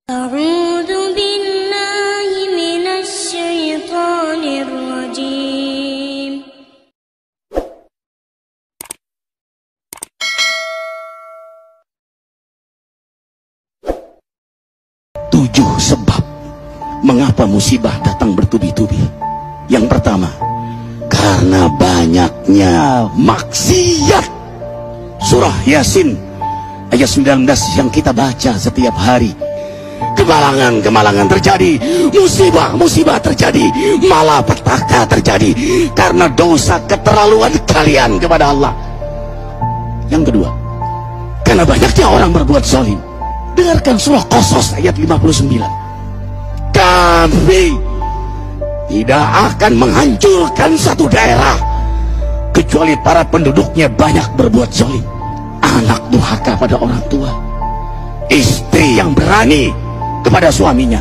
أعوذ بالله من الشيطان الرجيم. 7 sebab mengapa musibah datang bertubi-tubi. Yang pertama, karena banyaknya maksiat. Surah Yasin ayat 19 yang kita baca setiap hari. Kemalangan terjadi, musibah terjadi, malapetaka terjadi karena dosa keterlaluan kalian kepada Allah. Yang kedua, karena banyaknya orang berbuat zalim. Dengarkan surah Qasas ayat 59. Kami tidak akan menghancurkan satu daerah kecuali para penduduknya banyak berbuat zalim. Anak durhaka pada orang tua, istri yang berani kepada suaminya,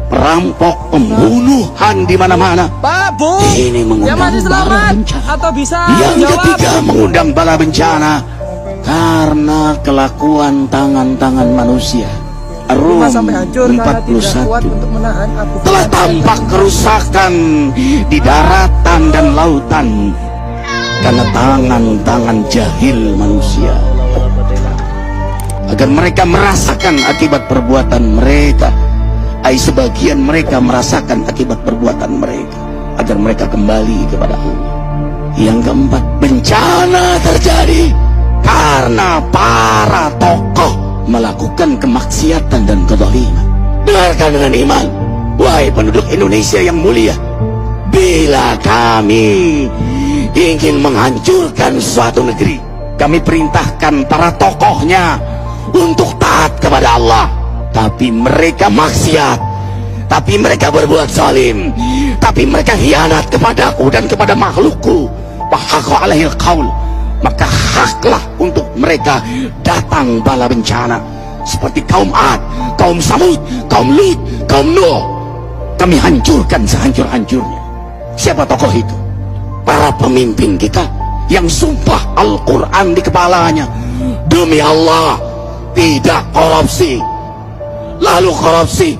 perampok, pembunuhan di mana-mana. Pak, Bu, Ini mengundang masih selamat bala bencana. atau bisa Yang jawab? ketiga, mengundang bala bencana karena kelakuan tangan-tangan manusia. Rum Sampai hancur karena tidak kuat 41 untuk menahan Abu telah tampak kerusakan di daratan dan lautan karena tangan-tangan jahil manusia, agar mereka merasakan akibat perbuatan mereka. Sebagian mereka merasakan akibat perbuatan mereka, agar mereka kembali kepada Allah. Yang keempat, bencana terjadi karena para tokoh melakukan kemaksiatan dan kezaliman. Dengarkan dengan iman, wahai penduduk Indonesia yang mulia, bila kami ingin menghancurkan suatu negeri, kami perintahkan para tokohnya untuk taat kepada Allah, tapi mereka maksiat, tapi mereka berbuat zalim, tapi mereka khianat kepadaku dan kepada makhlukku. Fahaqa alaihil qaul, maka haklah untuk mereka datang bala bencana seperti kaum Ad, kaum Samud, kaum Lut, kaum Nuh. Kami hancurkan sehancur-hancurnya. Siapa tokoh itu? Para pemimpin kita yang sumpah Al-Quran di kepalanya, demi Allah tidak korupsi. Lalu korupsi.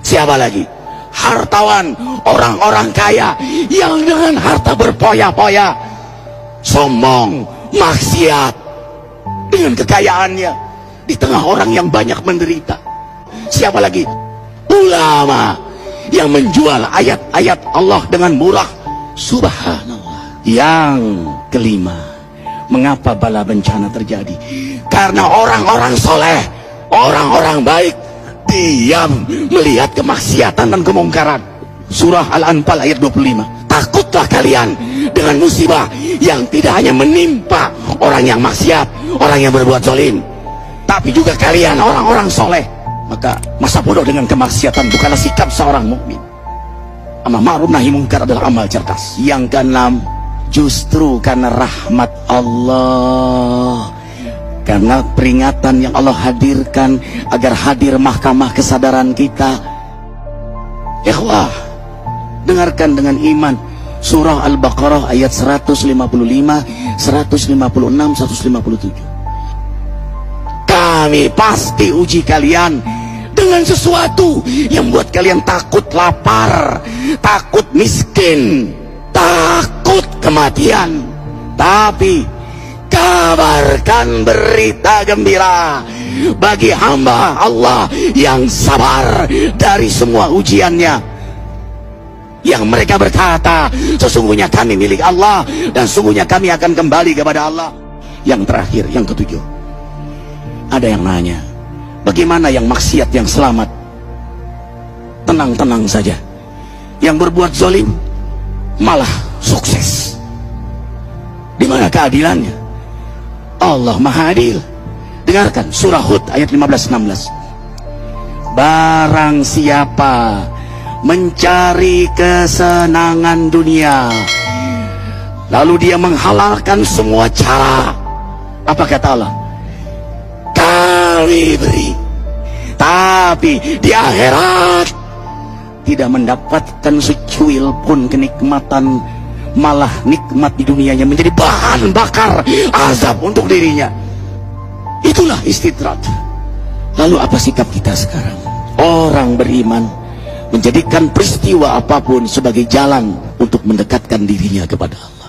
Siapa lagi? Hartawan, orang-orang kaya yang dengan harta berpoya-poya, sombong, maksiat dengan kekayaannya di tengah orang yang banyak menderita. Siapa lagi? Ulama yang menjual ayat-ayat Allah dengan murah. Subhanallah. Yang kelima, mengapa bala bencana terjadi? Karena orang-orang soleh, orang-orang baik diam melihat kemaksiatan dan kemungkaran. Surah Al-Anfal ayat 25. Takutlah kalian dengan musibah yang tidak hanya menimpa orang yang maksiat, orang yang berbuat zalim, tapi juga kalian orang-orang soleh. Maka masa bodoh dengan kemaksiatan bukanlah sikap seorang mukmin. Amar ma'ruf nahi mungkar adalah amal cerdas. Yang keenam, justru karena rahmat Allah, karena peringatan yang Allah hadirkan agar hadir mahkamah kesadaran kita. Ikhwah, dengarkan dengan iman surah Al-Baqarah ayat 155, 156, 157. Kami pasti uji kalian dengan sesuatu yang buat kalian takut lapar, takut miskin, takut kematian. Tapi kabarkan berita gembira bagi hamba Allah yang sabar dari semua ujiannya, yang mereka berkata, sesungguhnya kami milik Allah dan sungguhnya kami akan kembali kepada Allah. Yang terakhir, yang ketujuh, ada yang nanya, bagaimana yang maksiat yang selamat? Tenang-tenang saja. Yang berbuat zalim malah sukses. Di mana keadilannya? Allah Maha Adil. Dengarkan surah Hud ayat 15-16. Barang siapa mencari kesenangan dunia, lalu dia menghalalkan semua cara, apa kata Allah? Kami beri, tapi di akhirat tidak mendapatkan secuil pun kenikmatan, malah nikmat di dunianya menjadi bahan bakar azab untuk dirinya. Itulah istidrat. Lalu apa sikap kita sekarang? Orang beriman menjadikan peristiwa apapun sebagai jalan untuk mendekatkan dirinya kepada Allah.